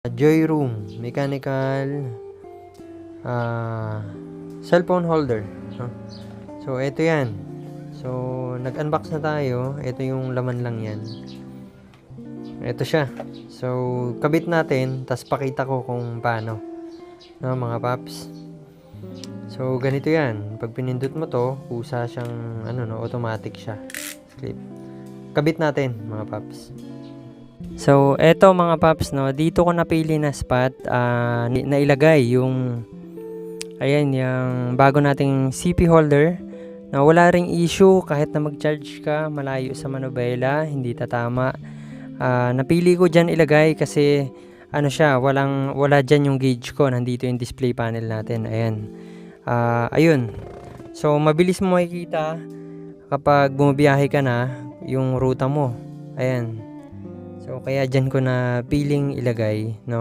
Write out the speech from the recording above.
Joy Room mechanical cellphone holder, no? So ito yan. So nag-unbox na tayo. Ito yung laman lang yan. Ito siya. So kabit natin, tas pakita ko kung paano, no, mga paps. So ganito yan. Pag pinindot mo to, kusa siyang automatic siya. Clip. Kabit natin, mga paps. So, eto mga paps, no, dito ko napili na spot, nailagay yung, ayan, yung bago nating CP holder, na wala ring issue kahit na mag-charge ka malayo sa manobela, hindi tatama. Napili ko dyan ilagay kasi, siya, wala dyan yung gauge ko, nandito yung display panel natin, ayan. Ayun, so mabilis mo makikita kapag bumabiyahe ka na, yung ruta mo, ayan. So, kaya dyan ko na piling ilagay, no?